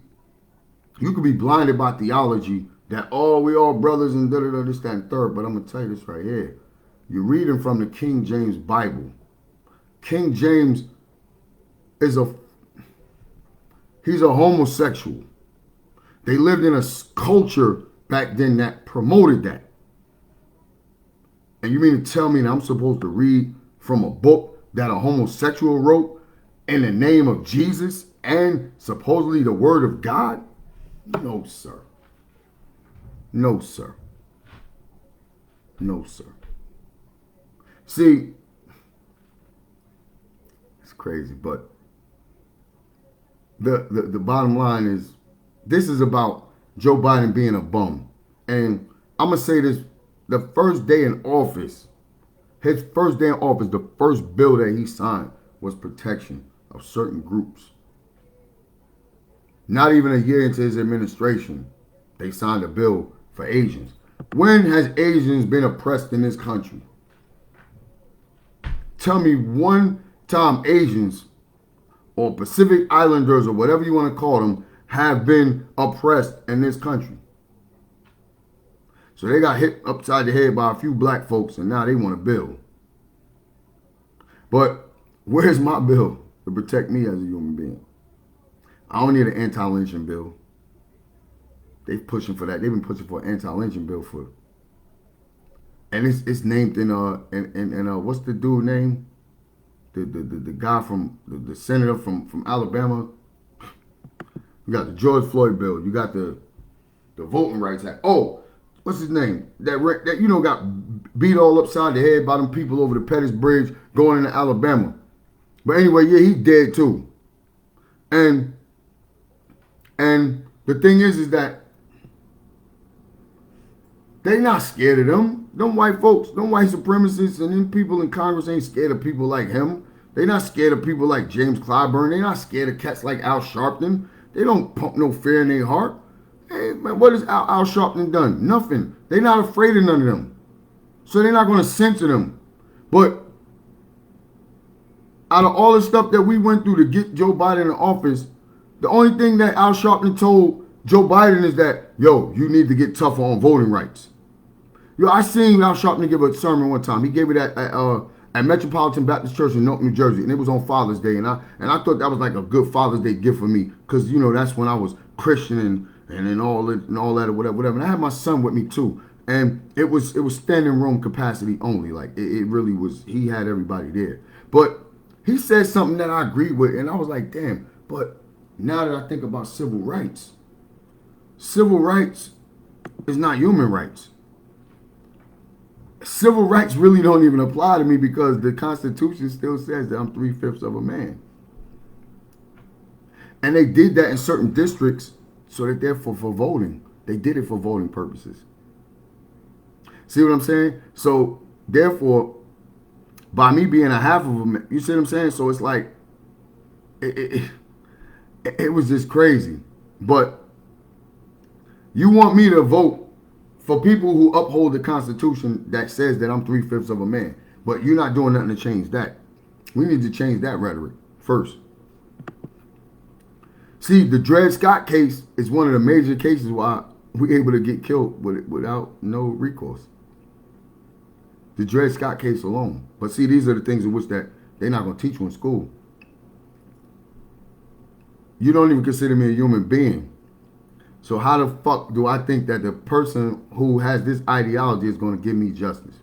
You could be blinded by theology that, oh, we all brothers and da-da-da, this, that, and third. But I'm going to tell you this right here. You're reading from the King James Bible. King James is he's a homosexual. They lived in a culture back then that promoted that. And you mean to tell me that I'm supposed to read from a book that a homosexual wrote in the name of Jesus and supposedly the word of God? No, sir. No, sir. No, sir. See, it's crazy, but the bottom line is, this is about Joe Biden being a bum. And I'm going to say this, the first day in office, his first day in office, the first bill that he signed was protection of certain groups. Not even a year into his administration, they signed a bill for Asians. When has Asians been oppressed in this country? Tell me one time Asians or Pacific Islanders or whatever you want to call them have been oppressed in this country. So they got hit upside the head by a few black folks and now they want a bill. But where's my bill to protect me as a human being? I don't need an anti-lynching bill. They pushing for that. They've been pushing for an anti-lynching bill for, and it's named in what's the dude name? The guy from the senator from Alabama. You got the George Floyd bill. You got the Voting Rights Act. Oh, what's his name? That got beat all upside the head by them people over the Pettis Bridge going into Alabama. But anyway, yeah, he's dead too. And the thing is that they not scared of them. Them white folks, them white supremacists, and them people in Congress ain't scared of people like him. They not scared of people like James Clyburn. They not scared of cats like Al Sharpton. They don't pump no fear in their heart. Hey, man, what has Al Sharpton done? Nothing. They're not afraid of none of them. So they're not going to censor them. But out of all the stuff that we went through to get Joe Biden in office, the only thing that Al Sharpton told Joe Biden is that, yo, you need to get tougher on voting rights. Yo, I seen Al Sharpton give a sermon one time. He gave it at Metropolitan Baptist Church in Newark, New Jersey, and it was on Father's Day. And I thought that was like a good Father's Day gift for me, because that's when I was Christian and all that or whatever. And I had my son with me too, and it was standing room capacity only. Like it really was. He had everybody there, but he said something that I agreed with, and I was like, damn. But now that I think about civil rights is not human rights. Civil rights really don't even apply to me, because the Constitution still says that I'm 3/5 of a man. And they did that in certain districts so that they're for voting. They did it for voting purposes. See what I'm saying? So therefore, by me being a half of a man, you see what I'm saying? So it's like, it was just crazy. But you want me to vote for people who uphold the Constitution that says that I'm 3/5 of a man, but you're not doing nothing to change that. We need to change that rhetoric first. See, the Dred Scott case is one of the major cases why we're able to get killed without no recourse. The Dred Scott case alone. But see, these are the things in which that they're not going to teach you in school. You don't even consider me a human being. So how the fuck do I think that the person who has this ideology is going to give me justice?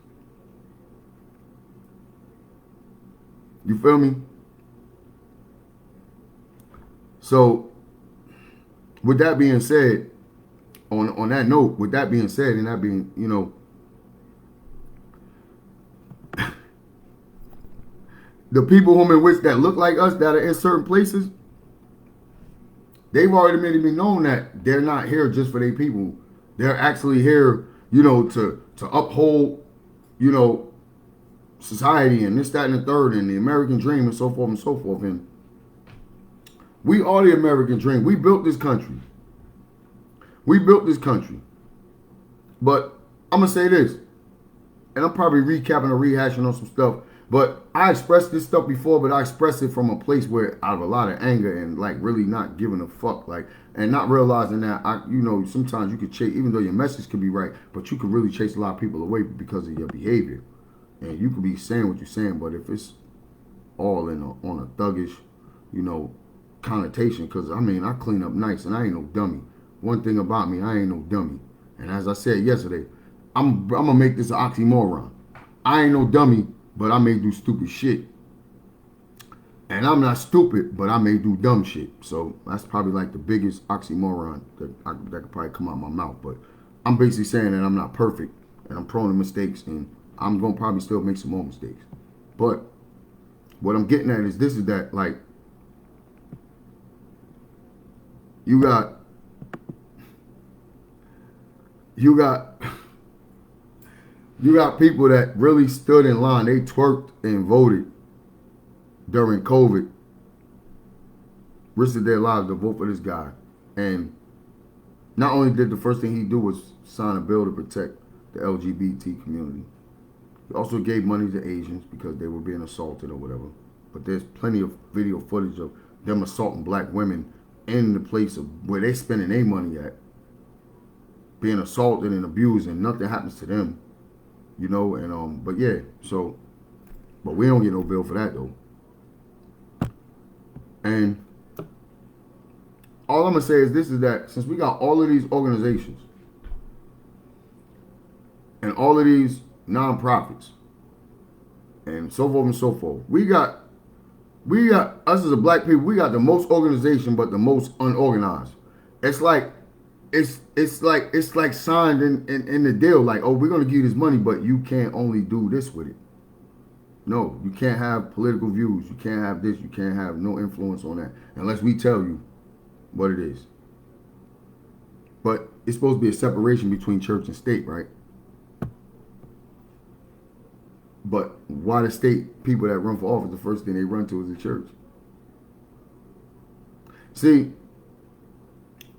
You feel me? So with that being said, on that note, with that being said, and that being, the people whom in which that look like us that are in certain places, they've already made me known that they're not here just for their people. They're actually here, to uphold, society and this, that, and the third, and the American dream, and so forth and so forth. And we are the American dream. We built this country. But I'm going to say this, and I'm probably recapping or rehashing on some stuff, But I expressed this stuff before, but I expressed it from a place where out of a lot of anger and like really not giving a fuck, like, and not realizing that sometimes you could chase, even though your message could be right, but you could really chase a lot of people away because of your behavior, and you could be saying what you're saying, but if it's all on a thuggish, connotation, because I clean up nice and I ain't no dummy. One thing about me, I ain't no dummy, and as I said yesterday, I'm gonna make this an oxymoron. I ain't no dummy, but I may do stupid shit. And I'm not stupid, but I may do dumb shit. So that's probably like the biggest oxymoron that could probably come out of my mouth. But I'm basically saying that I'm not perfect and I'm prone to mistakes and I'm going to probably still make some more mistakes. But what I'm getting at is that like you got people that really stood in line. They twerked and voted during COVID, risked their lives to vote for this guy. And not only did the first thing he do was sign a bill to protect the LGBT community, he also gave money to Asians because they were being assaulted or whatever. But there's plenty of video footage of them assaulting black women in the place of where they're spending their money at, being assaulted and abused, and nothing happens to them, but yeah, but we don't get no bill for that though. And all I'm going to say is that since we got all of these organizations and all of these nonprofits and so forth and so forth, we got us as a black people, we got the most organization but the most unorganized. It's like signed in the deal, like, oh, we're going to give you this money, but you can't only do this with it. No, you can't have political views. You can't have this. You can't have no influence on that unless we tell you what it is. But it's supposed to be a separation between church and state, right? But why the state people that run for office, the first thing they run to is the church? See,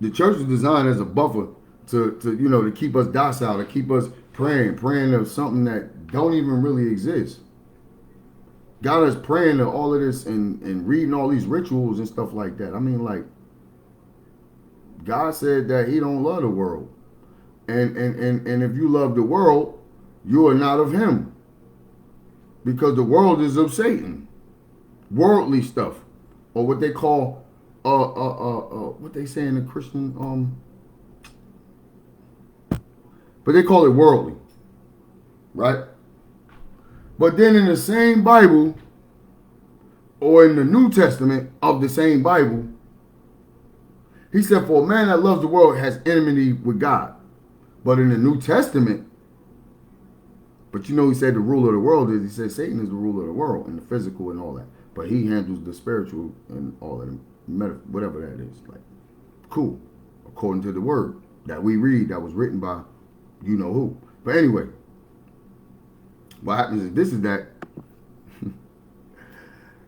the church was designed as a buffer to keep us docile, to keep us praying of something that don't even really exist. Got us praying to all of this and reading all these rituals and stuff like that. God said that he don't love the world. And if you love the world, you are not of him. Because the world is of Satan. Worldly stuff. Or what they call what they say in the Christian but they call it worldly. Right? But then in the same Bible, or in the New Testament of the same Bible, he said, for a man that loves the world has enmity with God. But in the New Testament, he said the ruler of the world he said Satan is the ruler of the world and the physical and all that. But he handles the spiritual and all that, whatever that is. Like, cool. According to the word that we read that was written by you know who. But anyway, what happens is that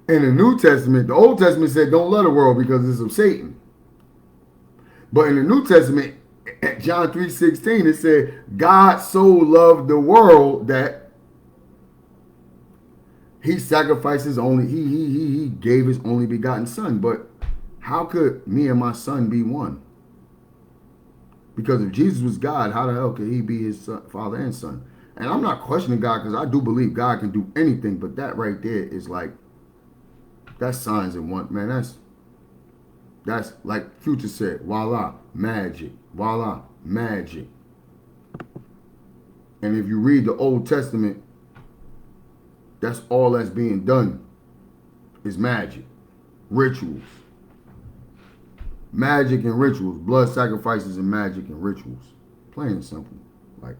in the New Testament, the Old Testament said don't love the world because it's of Satan. But in the New Testament, at John 3:16, it said God so loved the world that he sacrificed his only, he gave his only begotten son. But how could me and my son be one? Because if Jesus was God, how the hell could he be his son, father and son? And I'm not questioning God because I do believe God can do anything, but that right there is like, that's signs and one, man, that's like Future said, voila, magic, voila, magic. And if you read the Old Testament, that's all that's being done is magic, rituals. Magic and rituals, blood sacrifices and magic and rituals. Plain and simple. Like,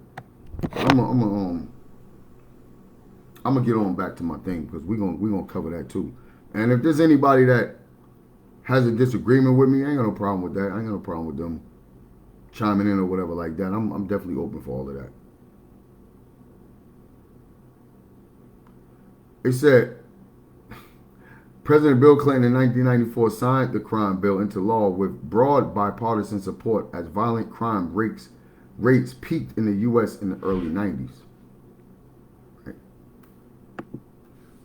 I'm gonna get on back to my thing because we're gonna cover that too. And if there's anybody that has a disagreement with me, I ain't got no problem with that. I ain't got no problem with them chiming in or whatever like that. I'm definitely open for all of that. It said President Bill Clinton in 1994 signed the crime bill into law with broad bipartisan support as violent crime rates peaked in the U.S. in the early 90s. Right.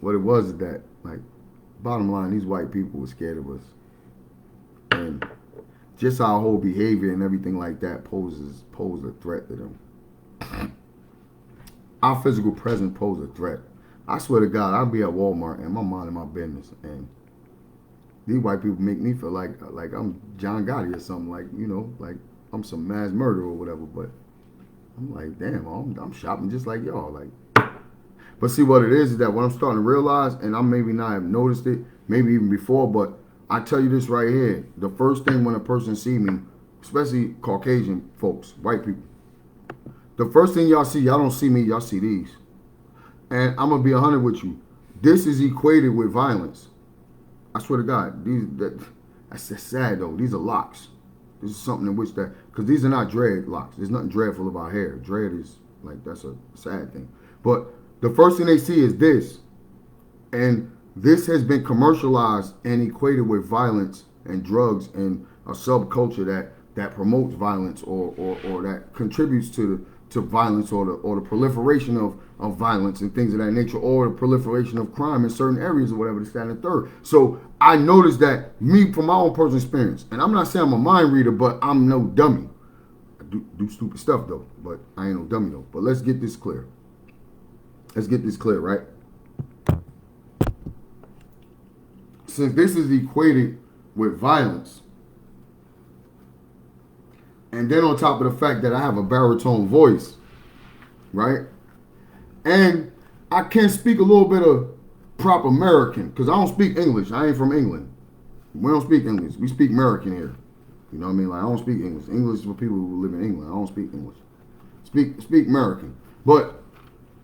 what it was is that, like, bottom line, these white people were scared of us, and just our whole behavior and everything like that posed a threat to them. Our physical presence posed a threat. I swear to God, I'll be at Walmart and my mind in my business, and these white people make me feel like I'm John Gotti or something, like, like I'm some mass murderer or whatever. But I'm like, damn, I'm shopping just like y'all. Like, but see what it is that what I'm starting to realize, and I maybe not have noticed it, maybe even before, but I tell you this right here: the first thing when a person see me, especially Caucasian folks, white people, the first thing y'all don't see me, y'all see these. And I'm gonna be 100 with you. This is equated with violence. I swear to God, that's sad though. These are locks. This is something in which because these are not dread locks. There's nothing dreadful about hair. Dread is like, that's a sad thing. But the first thing they see is this, and this has been commercialized and equated with violence and drugs and a subculture that promotes violence or that contributes to violence or the proliferation of violence and things of that nature, or the proliferation of crime in certain areas or whatever, this, that, and the third. So I noticed that, me, from my own personal experience, and I'm not saying I'm a mind reader, but I'm no dummy. I do stupid stuff though, but I ain't no dummy though. But let's get this clear. Right? Since this is equated with violence, and then on top of the fact that I have a baritone voice, right? And I can speak a little bit of proper American, because I don't speak English. I ain't from England. We don't speak English. We speak American here. You know what I mean? Like, I don't speak English. English is for people who live in England. I don't speak English. Speak American. But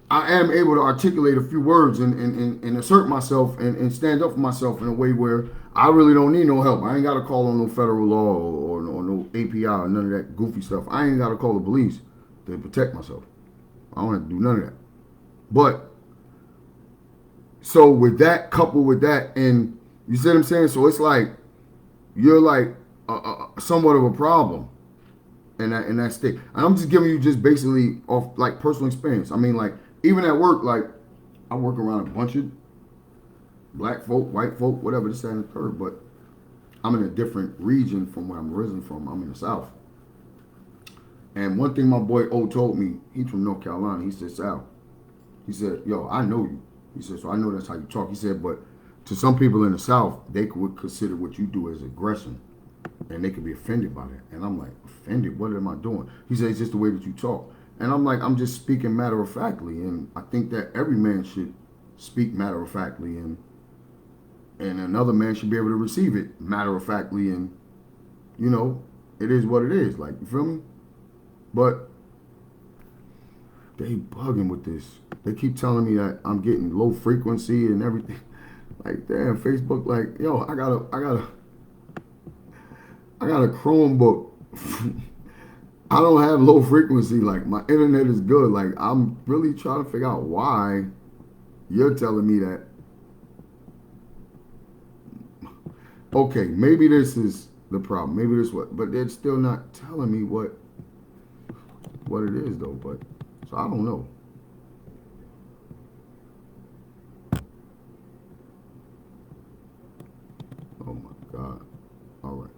I am able to articulate a few words and assert myself and stand up for myself in a way where I really don't need no help. I ain't got to call on no federal law or no API or none of that goofy stuff. I ain't got to call the police to protect myself. I don't have to do none of that. But, so with that, coupled with that, and you see what I'm saying? So it's like, you're like somewhat of a problem in that state. And I'm just giving you just basically off like personal experience. I mean, like, even at work, like, I work around a bunch of black folk, white folk, whatever, this, that, and the third, but I'm in a different region from where I'm originally from. I'm in the South. And one thing my boy O told me, he's from North Carolina, he said, Sal, he said, yo, I know you. He said, so I know that's how you talk. He said, but to some people in the South, they would consider what you do as aggression. And they could be offended by that. And I'm like, offended? What am I doing? He said, it's just the way that you talk. And I'm like, I'm just speaking matter-of-factly. And I think that every man should speak matter-of-factly. And another man should be able to receive it matter-of-factly. And, it is what it is. Like, you feel me? But they bugging with this. They keep telling me that I'm getting low frequency and everything. Like, damn, Facebook, like, yo, I got a Chromebook. I don't have low frequency. Like, my internet is good. Like, I'm really trying to figure out why you're telling me that. Okay, maybe this is the problem. Maybe this but they're still not telling me what it is though. But so I don't know. Oh my God. All right.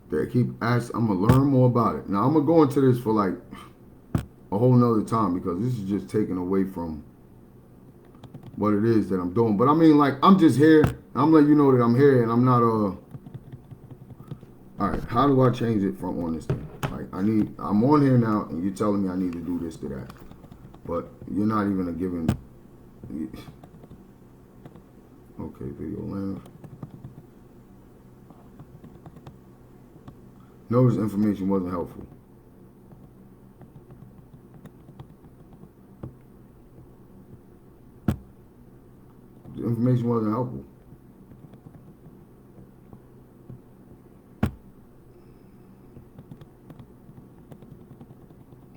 They keep asking. I'm gonna learn more about it. Now I'm gonna go into this for like a whole nother time, because this is just taken away from what it is that I'm doing. But I mean, like, I'm just here. I'm letting you know that I'm here, and I'm not all right, how do I change it from on this thing? Like, I'm on here now, and you're telling me I need to do this to that, but you're not even giving. Okay, video length. Notice information wasn't helpful. The information wasn't helpful.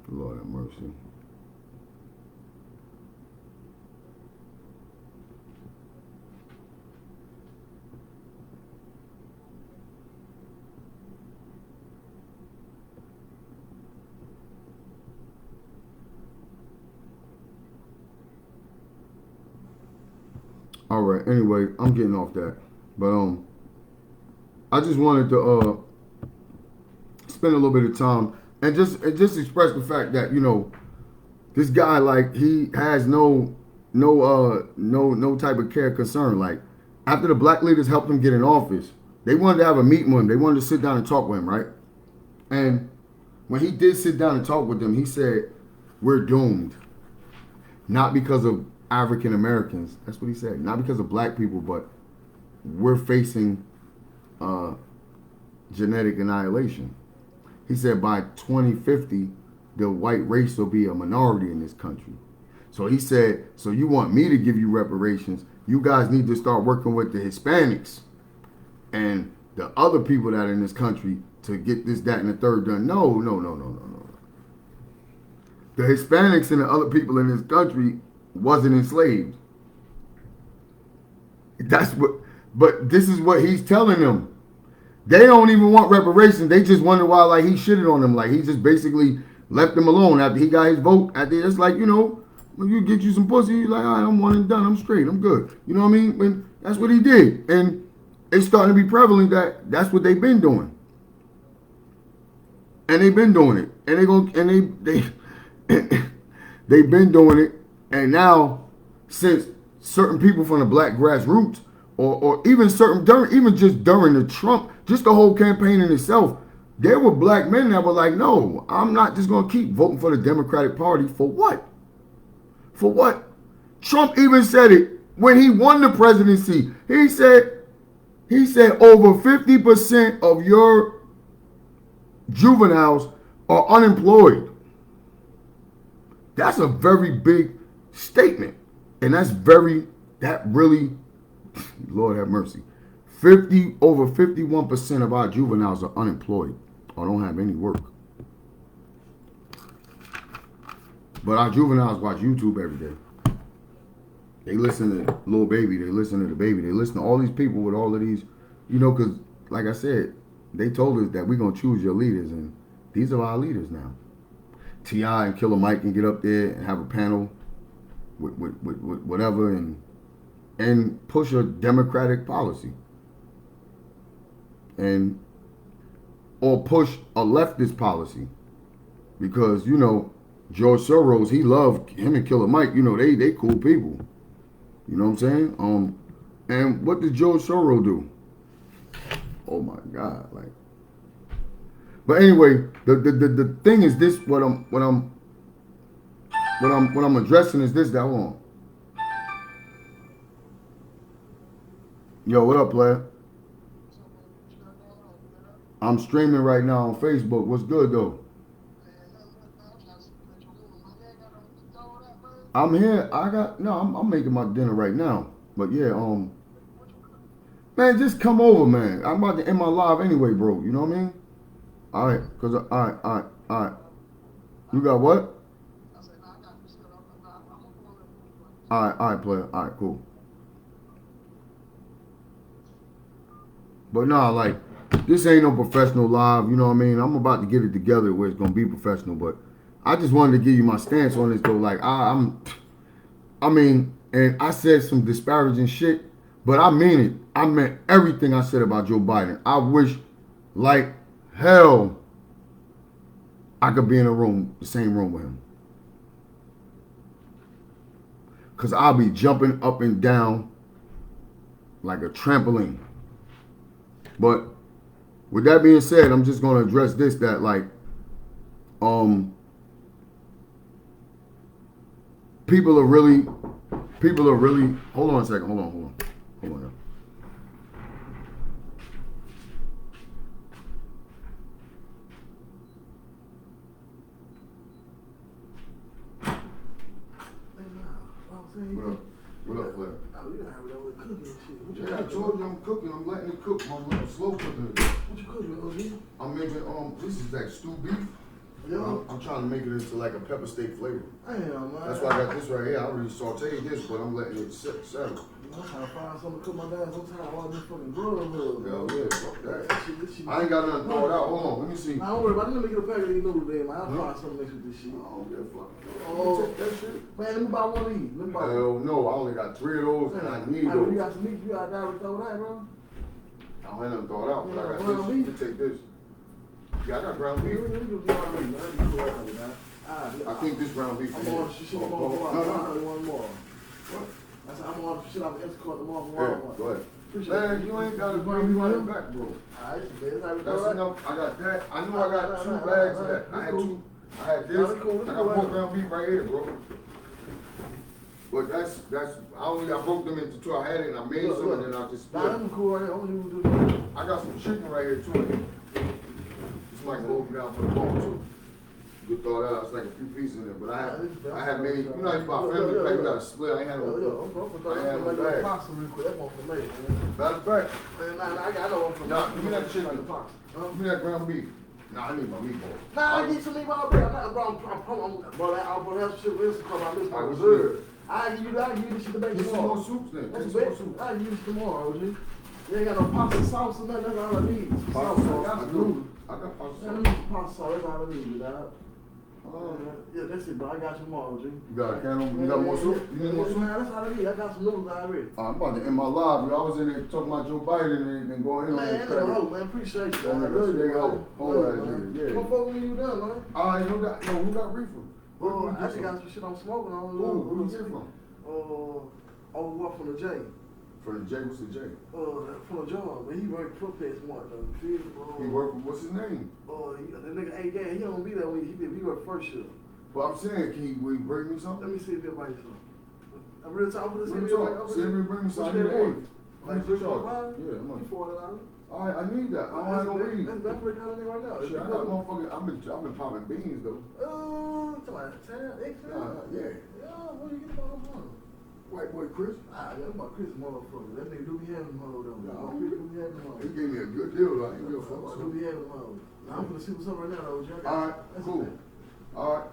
Lord have mercy. All right. Anyway, I'm getting off that, but I just wanted to spend a little bit of time and just express the fact that this guy, like, he has no type of care concern. Like, after the black leaders helped him get in office, they wanted to have a meeting with him. They wanted to sit down and talk with him, right? And when he did sit down and talk with them, he said, "We're doomed, not because of African Americans." That's what he said. Not because of black people, but we're facing genetic annihilation. He said by 2050, the white race will be a minority in this country. So he said, so you want me to give you reparations? You guys need to start working with the Hispanics and the other people that are in this country to get this, that, and the third done. No. The Hispanics and the other people in this country wasn't enslaved. But this is what he's telling them. They don't even want reparations. They just wonder why, like, he shitted on them. Like, he just basically left them alone after he got his vote. After it's like, when you get you some pussy, you're like, all right, I'm one and done. I'm straight. I'm good. You know what I mean? And that's what he did. And it's starting to be prevalent that that's what they've been doing. And they've been doing it. And they've been doing it. And now, since certain people from the black grassroots, or even during the Trump, just the whole campaign in itself, there were black men that were like, no, I'm not just going to keep voting for the Democratic Party. For what? For what? Trump even said it when he won the presidency. He said over 50% of your juveniles are unemployed. That's a very big statement. And that really, Lord have mercy. Over 51% of our juveniles are unemployed or don't have any work. But our juveniles watch YouTube every day. They listen to Lil Baby. They listen to the Baby. They listen to all these people with all of these, because, like I said, they told us that we're going to choose your leaders, and these are our leaders now. T.I. and Killer Mike can get up there and have a panel with whatever and push a democratic policy. Or push a leftist policy. Because, George Soros, he loved him and Killer Mike. They cool people. You know what I'm saying? And what did George Soros do? Oh my God! But anyway, the thing is this: what I'm addressing is this. That hold on. Yo, what up, player? I'm streaming right now on Facebook. What's good though? I'm here. I'm making my dinner right now. But yeah, man, just come over, man. I'm about to end my live anyway, bro. You know what I mean? All right, all right. You got what? All right, player. All right, cool. But nah, like, this ain't no professional live. You know what I mean? I'm about to get it together where it's gonna be professional, but I just wanted to give you my stance on this though. Like, and I said some disparaging shit, but I mean it. I meant everything I said about Joe Biden. I wish, like hell, I could be in the same room with him. Because I'll be jumping up and down like a trampoline. But with that being said, I'm just going to address this, that like, people are really, hold on a second, hold on. What up, Flair? Oh, you done have it over cooking and shit. Yeah, I told you I'm cooking. I'm letting it cook. I'm slow cooking it. What you cooking, OG? I'm making, this is like stew beef. Yeah. I'm trying to make it into like a pepper steak flavor. Damn, man. That's why I got this right here. I already sauteed this, but I'm letting it settle. I'm trying to find something to cook my dad sometime while this fucking grub up. Hell yeah, fuck that. This shit. I ain't got nothing to throw it out. Hold on, let me see. Nah, don't worry about it. Let me get a pack of these noodles, man. I'll find something next with this shit. I don't give a fuck. Oh, take that shit. Man, let me buy one of these. Let me buy one. Hell no, I only got 3 of those and I need You those. got some meat, you got that with that, bro? I don't have nothing thought out, but I got Ground this. beef? You take this. Yeah, I got ground beef. I think this ground beef. I'm on shit tomorrow. No. One more. What? I said, I'm on shit out of escort tomorrow. Yeah, go ahead. Man, you ain't got to bring me right back, bro. Alright, That's enough. I got that. I know I got 2 bags of that. I had 2. I had this. I got more ground beef right here, bro. But that's I broke them into 2. I had it and I made some and then I just split. Nah, I'm cool right here. I got some chicken right here too. This might go down for the bone too. Good thought out. It's like a few pieces in there, but I had made. You know, you buy family pack, you gotta split. I ain't had no. I ain't had no bag. Matter of fact, nah, give me that chicken. Give me that ground beef. Nah, I need my meatballs. Nah, I get some meatball bread. I'm that shit with because I miss my reserve. I give you this shit to make Get some tomorrow. more soups then. That's Get some more big. soups. I give you this tomorrow, OG. You ain't got no pasta sauce or nothing. That's all I need. Pasta sauce. I do. I got pasta Yeah, I sauce. need some pasta sauce. That's all I need, dog. Yeah, that's it, bro. I got you tomorrow, OG. You got a can of, you got more soup? You need more soup? Man, that's all I need. I got some noodles already. I'm about to end my live, but I was in there talking about Joe Biden and going in on Man, that that hoe, man. Appreciate you. Oh, Man. I nigga, love you, stay man. out. Hold Love that you, man. nigga, yeah. Come fuck with me when you done, man. Who got reefer? I actually got some shit I'm smoking on. Who you get it from? What from the J? From the J, what's the J? From the job, but he worked for Pet Smart though. He work for, what's his name? That nigga ain't gay. He don't be that way. He work first shift. But I'm saying, will you bring me Let something? me see if he'll buy you some. I'm real talk for this. Real talk. See if he bring me something. I need an 8. Like $50. $50? Yeah, I'm like, $40. alright, I need that. I don't have no weed. That's pretty kind of thing right now. Shit, I got motherfucking, I've been popping beans though. Somebody 10, 8, 10? Yeah. What you get about them? White boy Chris. Yeah, about Chris motherfucker. That nigga do be having them hoes though. Chris do be having them He hoes. gave me a good deal though. I ain't give a fuck. Do be having them hoes. Now I'm gonna see what's up right now though, Jerry. Alright, cool. Alright.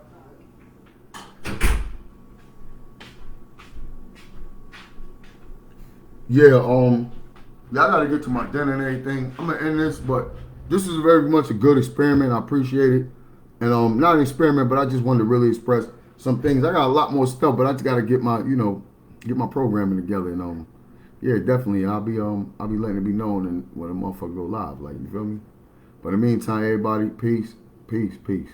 Yeah, y'all gotta get to my dinner and everything. I'm gonna end this, but this is very much a good experiment. I appreciate it. And not an experiment, but I just wanted to really express some things. I got a lot more stuff, but I just gotta get my, get my programming together. And yeah, definitely, I'll be letting it be known and when a motherfucker go live, like, you feel me? But in the meantime, everybody, peace, peace, peace.